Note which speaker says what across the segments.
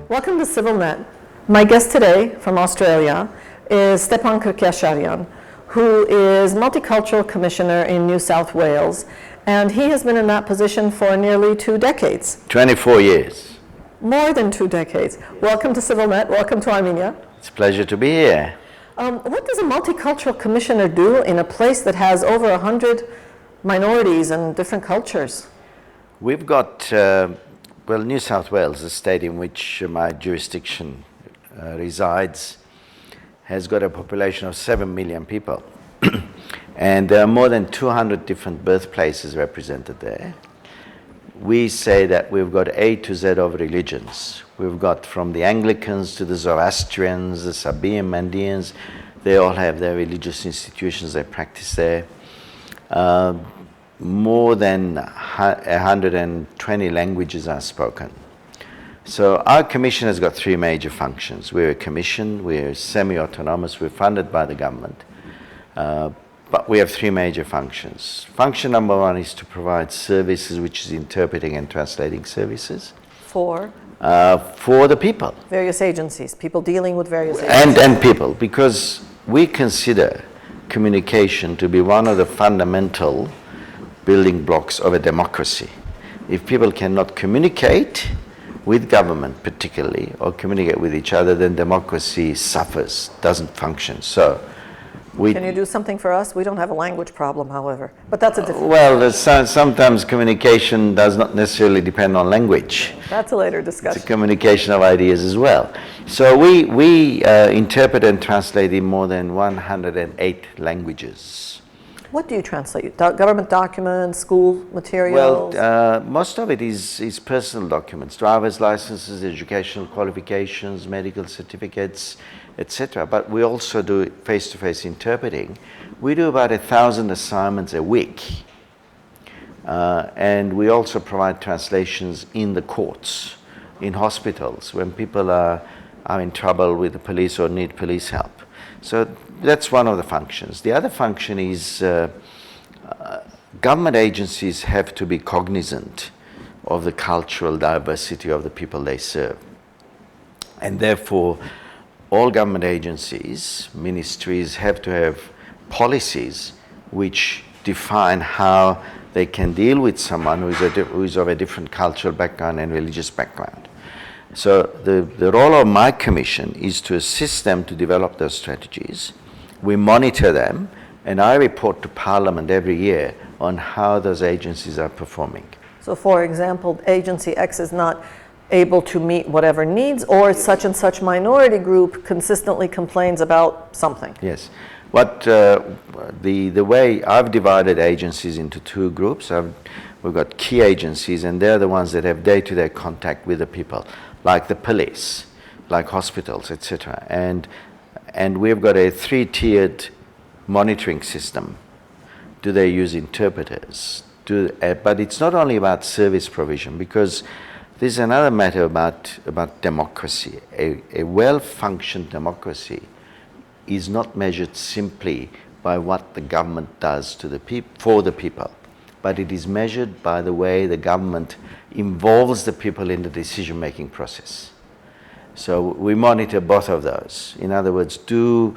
Speaker 1: Welcome to CivilNet. My guest today from Australia is Stepan Kerkyasharian, who is Multicultural Commissioner in New South Wales, and he has been in that position for nearly 2 decades.
Speaker 2: 24 years.
Speaker 1: More than 2 decades. Welcome to CivilNet. Welcome to Armenia.
Speaker 2: It's a pleasure to be here.
Speaker 1: What does a Multicultural Commissioner do in a place that has over 100 minorities and different cultures?
Speaker 2: We've got, New South Wales, the state in which my jurisdiction resides, has got a population of 7 million people. And there are more than 200 different birthplaces represented there. We say that we've got A to Z of religions. We've got from the Anglicans to the Zoroastrians, the Sabaean Mandeans. They all have their religious institutions they practice there. More than 120 languages are spoken. So our commission has got 3 major functions. We're a commission, we're semi-autonomous, we're funded by the government. But we have 3 major functions. Function number 1 is to provide services, which is interpreting and translating services.
Speaker 1: For
Speaker 2: the people.
Speaker 1: Various agencies, people dealing with various agencies.
Speaker 2: And people, because we consider communication to be one of the fundamental building blocks of a democracy. If people cannot communicate with government particularly, or communicate with each other, then democracy suffers, doesn't function. So,
Speaker 1: can you do something for us? We don't have a language problem, however, but that's a different...
Speaker 2: Well, sometimes communication does not necessarily depend on language.
Speaker 1: That's a later discussion.
Speaker 2: It's a communication of ideas as well. So we interpret and translate in more than 108 languages.
Speaker 1: What do you translate? Government documents, school materials?
Speaker 2: Well, most of it is personal documents, driver's licenses, educational qualifications, medical certificates, etc. But we also do face-to-face interpreting. We do about 1,000 assignments a week. And we also provide translations in the courts, in hospitals, when people are in trouble with the police or need police help. So that's one of the functions. The other function is government agencies have to be cognizant of the cultural diversity of the people they serve. And therefore, all government agencies, ministries, have to have policies which define how they can deal with someone who is of a different cultural background and religious background. So the role of my commission is to assist them to develop those strategies. We monitor them, and I report to Parliament every year on how those agencies are performing.
Speaker 1: So for example, agency X is not able to meet whatever needs, or such and such minority group consistently complains about something.
Speaker 2: Yes. What the way I've divided agencies into 2 groups, we've got key agencies, and they're the ones that have day-to-day contact with the people, like the police, like hospitals, etc. And we've got a 3-tiered monitoring system. Do they use interpreters? But it's not only about service provision, because there's another matter about democracy. A well-functioned democracy is not measured simply by what the government does to the for the people, but it is measured by the way the government involves the people in the decision-making process. So we monitor both of those. In other words, do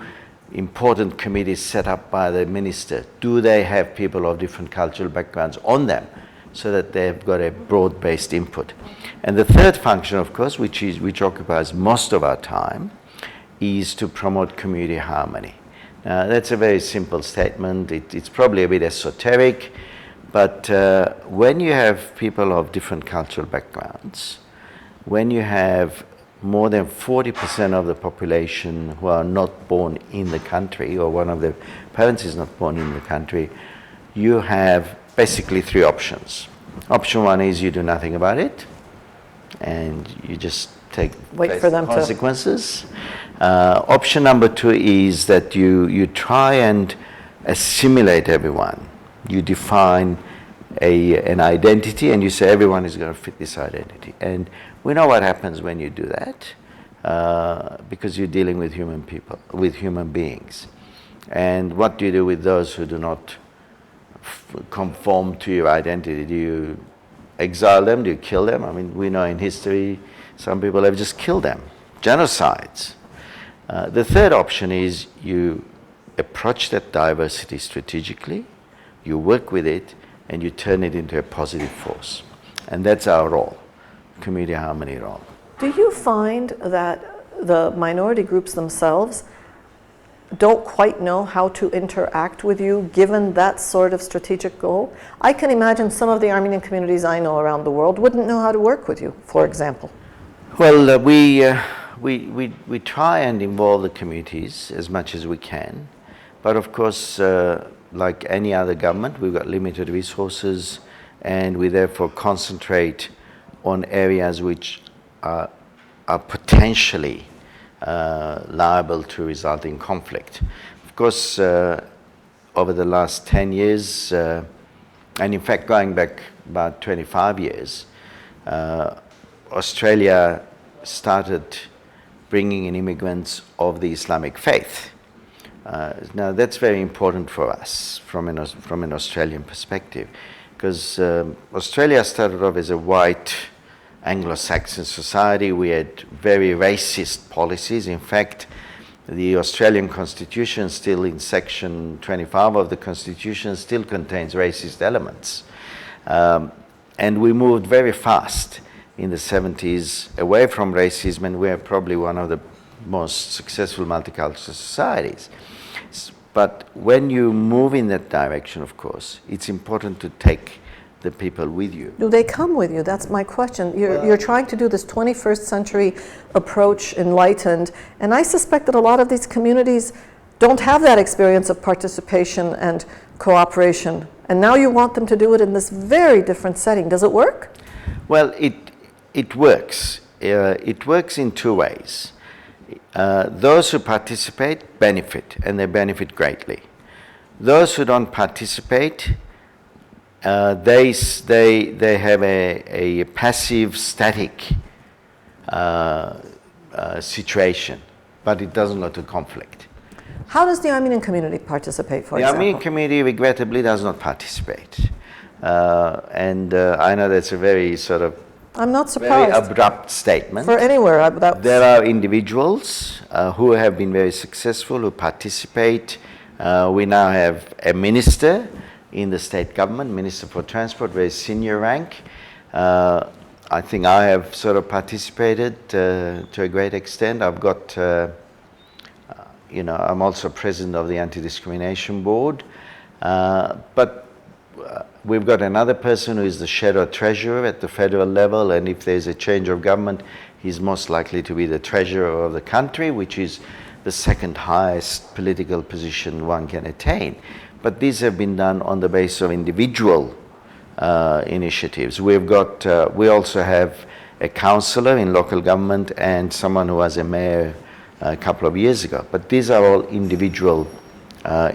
Speaker 2: important committees set up by the minister, do they have people of different cultural backgrounds on them, so that they've got a broad-based input? And the third function, of course, which occupies most of our time, is to promote community harmony. Now, that's a very simple statement. It's probably a bit esoteric, but when you have people of different cultural backgrounds, when you have more than 40% of the population who are not born in the country, or one of the parents is not born in the country, you have basically 3 options. Option 1 is you do nothing about it, and you just
Speaker 1: wait for them
Speaker 2: consequences. Option number 2 is that you try and assimilate everyone. You define an identity, and you say everyone is going to fit this identity. And we know what happens when you do that, because you're dealing with human people, with human beings. And what do you do with those who do not conform to your identity? Do you exile them? Do you kill them? I mean, we know in history Some people have just killed them, genocides. The third option is you approach that diversity strategically, you work with it, and you turn it into a positive force. And that's our role, community harmony role.
Speaker 1: Do you find that the minority groups themselves don't quite know how to interact with you given that sort of strategic goal? I can imagine some of the Armenian communities I know around the world wouldn't know how to work with you, for example.
Speaker 2: Well, we try and involve the communities as much as we can, but of course, like any other government, we've got limited resources, and we therefore concentrate on areas which are potentially liable to result in conflict. Of course, over the last 10 years, and in fact going back about 25 years, Australia started bringing in immigrants of the Islamic faith. Now that's very important for us from an Australian perspective, because Australia started off as a white Anglo-Saxon society. We had very racist policies. In fact, the Australian Constitution, still in section 25 of the Constitution, still contains racist elements. And we moved very fast in the 70s away from racism, and we're probably one of the most successful multicultural societies. But when you move in that direction, of course, it's important to take the people with you.
Speaker 1: Do they come with you? That's my question. You're trying to do this 21st century approach, enlightened, and I suspect that a lot of these communities don't have that experience of participation and cooperation, and now you want them to do it in this very different setting. Does it work?
Speaker 2: Well, it works. It works in two ways. Those who participate benefit, and they benefit greatly. Those who don't participate, they have a passive, static situation, but it doesn't lead to conflict.
Speaker 1: How does the Armenian community participate, for example?
Speaker 2: The Armenian community, regrettably, does not participate. And I know that's a very sort of
Speaker 1: I'm not surprised.
Speaker 2: very abrupt statement.
Speaker 1: For anywhere.
Speaker 2: There are individuals who have been very successful, who participate. We now have a minister in the state government, Minister for Transport, very senior rank. I think I have sort of participated to a great extent. I've got, I'm also president of the Anti-Discrimination Board. But we've got another person who is the shadow treasurer at the federal level, and if there's a change of government, he's most likely to be the treasurer of the country, which is the second highest political position one can attain. But these have been done on the basis of individual initiatives. We also have a councillor in local government and someone who was a mayor a couple of years ago. But these are all individual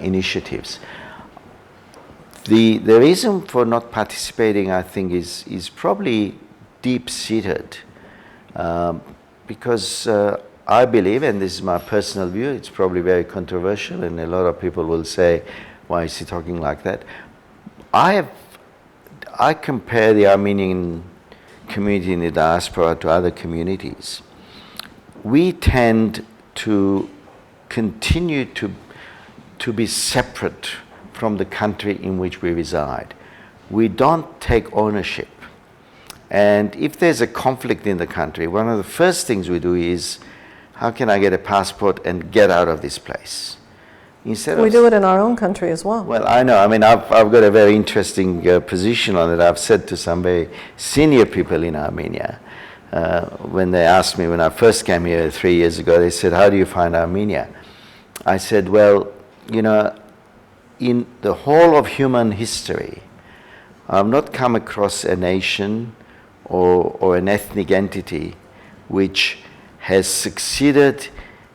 Speaker 2: initiatives. The reason for not participating, I think, is probably deep-seated, because I believe, and this is my personal view, it's probably very controversial, and a lot of people will say, why is he talking like that? I compare the Armenian community in the diaspora to other communities. We tend to continue to be separate from the country in which we reside. We don't take ownership. And if there's a conflict in the country, one of the first things we do is, how can I get a passport and get out of this place? We do it in our own country as well. Well, I know. I mean, I've got a very interesting position on it. I've said to some very senior people in Armenia, when they asked me when I first came here 3 years ago, they said, how do you find Armenia? I said, well, in the whole of human history, I've not come across a nation or an ethnic entity which has succeeded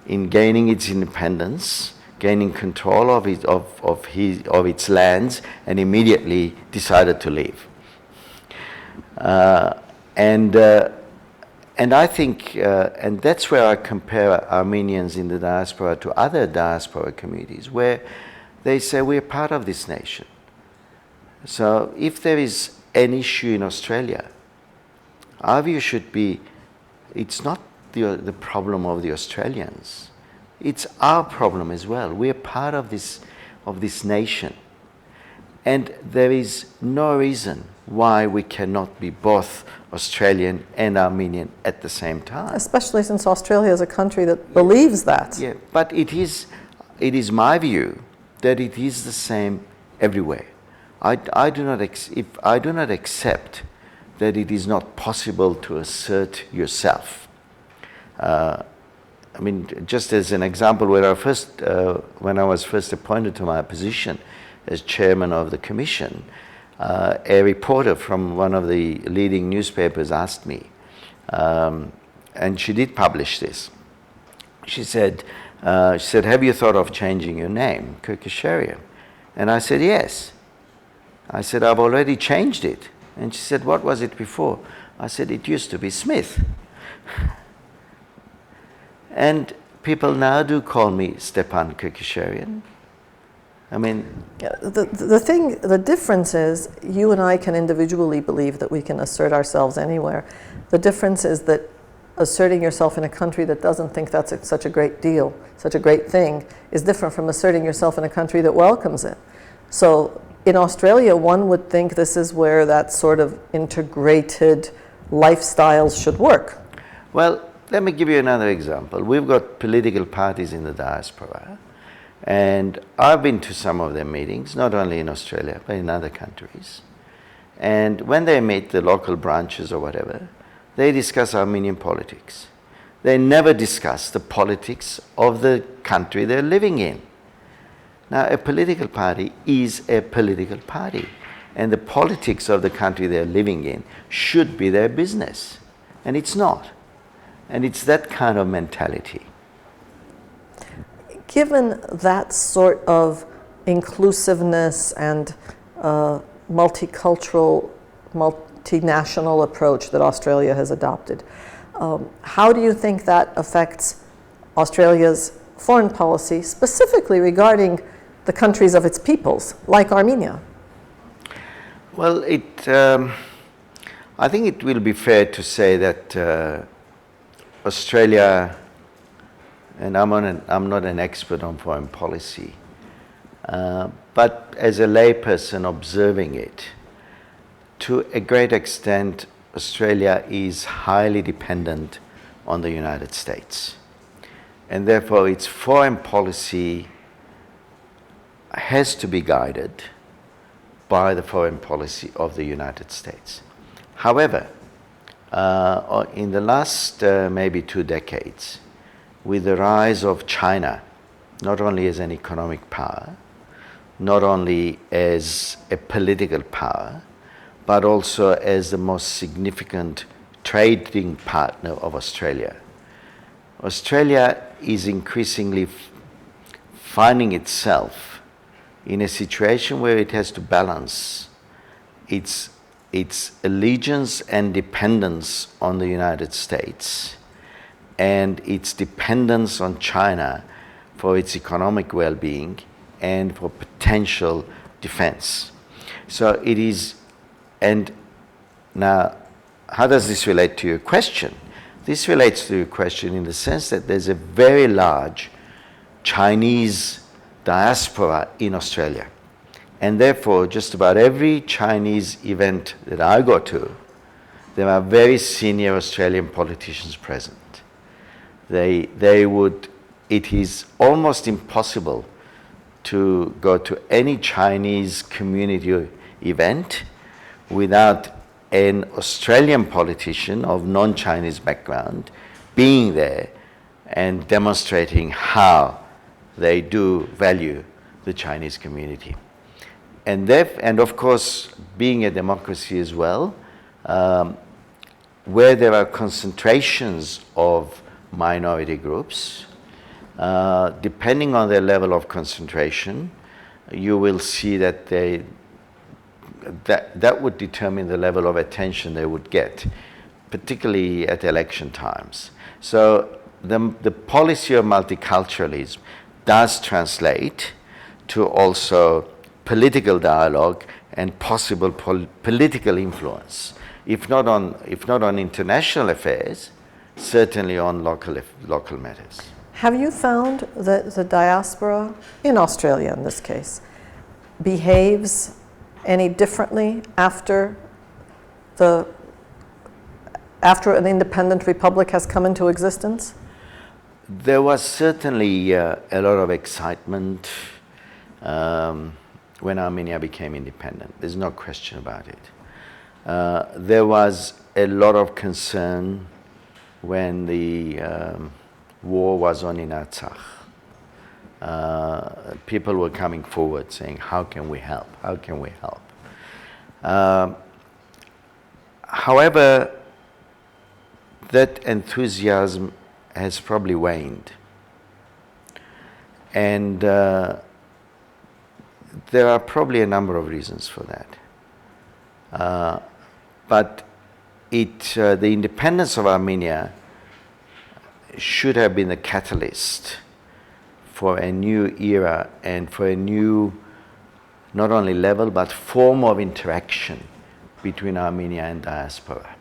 Speaker 2: in gaining its independence, gaining control of its lands, and immediately decided to leave. And I think, and that's where I compare Armenians in the diaspora to other diaspora communities, where they say we're part of this nation. So if there is an issue in Australia, our view should be it's not the problem of the Australians. It's our problem as well. We are part of this nation. And there is no reason why we cannot be both Australian and Armenian at the same time.
Speaker 1: Especially since Australia is a country that believes that.
Speaker 2: Yeah, but it is my view that it is the same everywhere. I do not accept that it is not possible to assert yourself. I mean, just as an example, when I was first appointed to my position as chairman of the commission, a reporter from one of the leading newspapers asked me, and she did publish this. She said, "Have you thought of changing your name, Kerkyasharian?" And I said, "Yes." I said, "I've already changed it." And she said, "What was it before?" I said, "It used to be Smith." And people now do call me Stepan Kerkyasharian. I mean,
Speaker 1: the difference is you and I can individually believe that we can assert ourselves anywhere. The difference is that asserting yourself in a country that doesn't think that's such a great deal, such a great thing, is different from asserting yourself in a country that welcomes it. So in Australia, one would think this is where that sort of integrated lifestyles should work.
Speaker 2: Well, let me give you another example. We've got political parties in the diaspora, and I've been to some of their meetings, not only in Australia, but in other countries. And when they meet the local branches or whatever, they discuss Armenian politics. They never discuss the politics of the country they're living in. Now, a political party is a political party, and the politics of the country they're living in should be their business, and it's not. And it's that kind of mentality.
Speaker 1: Given that sort of inclusiveness and multicultural, multinational approach that Australia has adopted, how do you think that affects Australia's foreign policy, specifically regarding the countries of its peoples, like Armenia?
Speaker 2: Well, I think it will be fair to say that Australia, and I'm not an expert on foreign policy, but as a layperson observing it, to a great extent, Australia is highly dependent on the United States. And therefore, its foreign policy has to be guided by the foreign policy of the United States. However, in the last maybe 2 decades, with the rise of China, not only as an economic power, not only as a political power, but also as the most significant trading partner of Australia, Australia is increasingly finding itself in a situation where it has to balance its allegiance and dependence on the United States and its dependence on China for its economic well-being and for potential defense. So it is, and now how does this relate to your question? This relates to your question in the sense that there's a very large Chinese diaspora in Australia. And therefore, just about every Chinese event that I go to, there are very senior Australian politicians present. It is almost impossible to go to any Chinese community event without an Australian politician of non-Chinese background being there and demonstrating how they do value the Chinese community. And of course, being a democracy as well, where there are concentrations of minority groups, depending on their level of concentration, you will see that that would determine the level of attention they would get, particularly at election times. So the policy of multiculturalism does translate to also political dialogue and possible political influence, if not on international affairs, certainly on local matters.
Speaker 1: Have you found that the diaspora, in Australia in this case, behaves any differently after an independent republic has come into existence?
Speaker 2: There was certainly a lot of excitement when Armenia became independent. There's no question about it. There was a lot of concern when the war was on in Artsakh. People were coming forward saying, how can we help? How can we help? However, that enthusiasm has probably waned. And there are probably a number of reasons for that. But the independence of Armenia should have been a catalyst for a new era and for a new, not only level, but form of interaction between Armenia and diaspora.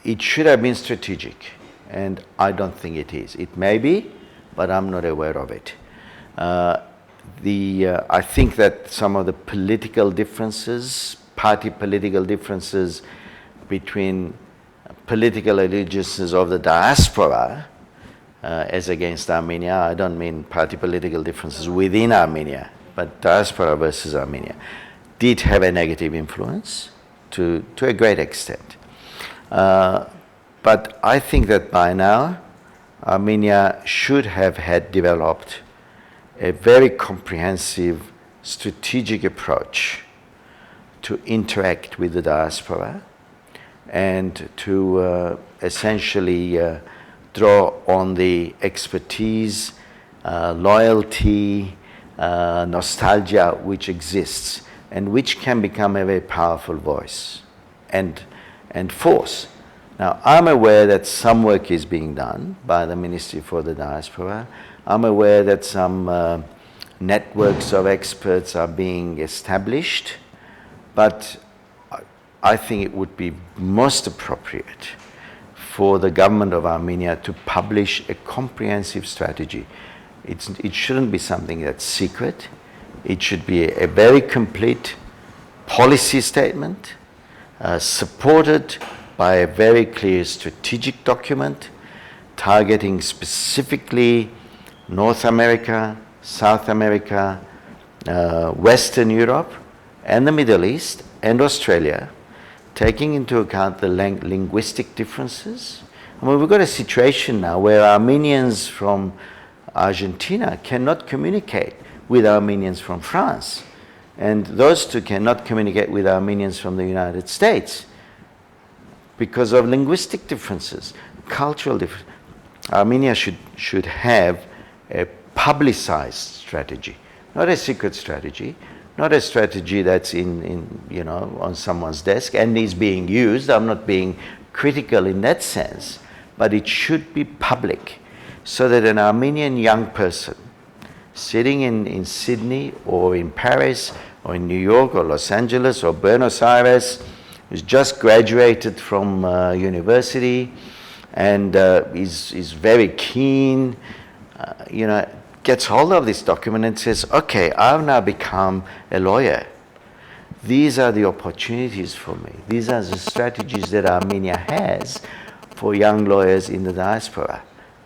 Speaker 2: It should have been strategic, and I don't think it is. It may be, but I'm not aware of it. I think that some of the political differences, party political differences between political allegiances of the diaspora as against Armenia, I don't mean party political differences within Armenia, but diaspora versus Armenia, did have a negative influence to a great extent. But I think that by now, Armenia should have had developed a very comprehensive strategic approach to interact with the diaspora and to essentially draw on the expertise, loyalty, nostalgia which exists and which can become a very powerful voice and force. Now, I'm aware that some work is being done by the Ministry for the Diaspora. I'm aware that some networks of experts are being established, but I think it would be most appropriate for the government of Armenia to publish a comprehensive strategy. It shouldn't be something that's secret. It should be a very complete policy statement supported by a very clear strategic document targeting specifically North America, South America, Western Europe, and the Middle East, and Australia, taking into account the linguistic differences. I mean, we've got a situation now where Armenians from Argentina cannot communicate with Armenians from France, and those two cannot communicate with Armenians from the United States because of linguistic differences, cultural differences. Armenia should have a publicized strategy, not a secret strategy, not a strategy that's on someone's desk and is being used. I'm not being critical in that sense, but it should be public so that an Armenian young person sitting in Sydney or in Paris or in New York or Los Angeles or Buenos Aires, who's just graduated from university and is very keen, gets hold of this document and says, okay, I've now become a lawyer. These are the opportunities for me. These are the strategies that Armenia has for young lawyers in the diaspora.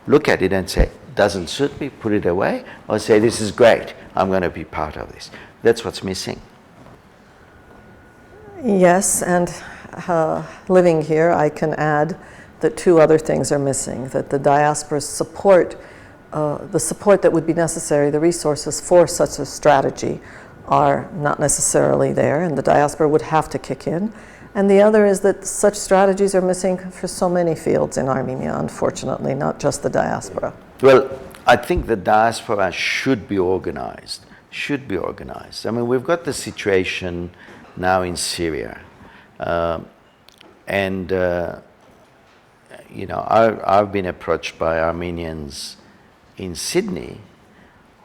Speaker 2: Look at it and say, doesn't suit me, put it away, or say, this is great, I'm going to be part of this. That's what's missing.
Speaker 1: Yes, and living here, I can add that two other things are missing, that the diaspora's support, the support that would be necessary, the resources for such a strategy are not necessarily there, and the diaspora would have to kick in. And the other is that such strategies are missing for so many fields in Armenia, unfortunately, not just the diaspora.
Speaker 2: Well, I think the diaspora should be organized, I mean, we've got the situation now in Syria. I've been approached by Armenians in Sydney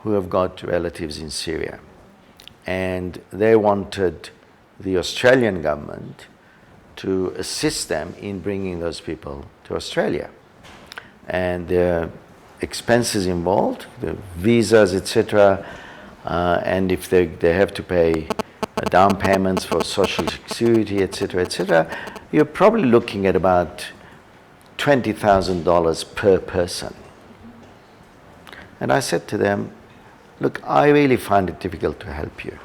Speaker 2: who have got relatives in Syria. And they wanted the Australian government to assist them in bringing those people to Australia. And there are expenses involved, the visas, etc. And if they have to pay down payments for social security, etc., you're probably looking at about $20,000 per person. And I said to them, look, I really find it difficult to help you.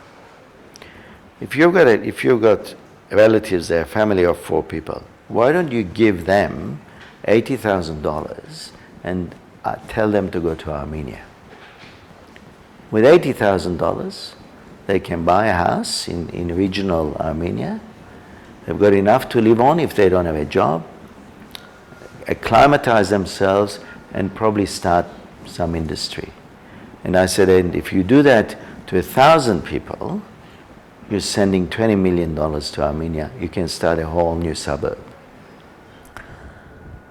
Speaker 2: If you've got relatives there, a family of 4 people, why don't you give them $80,000 and tell them to go to Armenia? With $80,000, they can buy a house in regional Armenia. They've got enough to live on if they don't have a job, acclimatize themselves, and probably start some industry. And I said, and if you do that to 1,000 people, you're sending $20 million to Armenia. You can start a whole new suburb.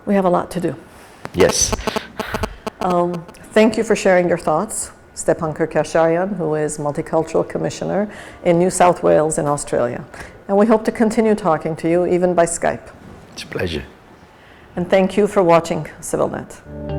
Speaker 1: We have a lot to do.
Speaker 2: Yes.
Speaker 1: Thank you for sharing your thoughts, Stepan Kerkyasharian, who is Multicultural Commissioner in New South Wales in Australia. And we hope to continue talking to you, even by Skype.
Speaker 2: It's a pleasure.
Speaker 1: And thank you for watching CivilNet.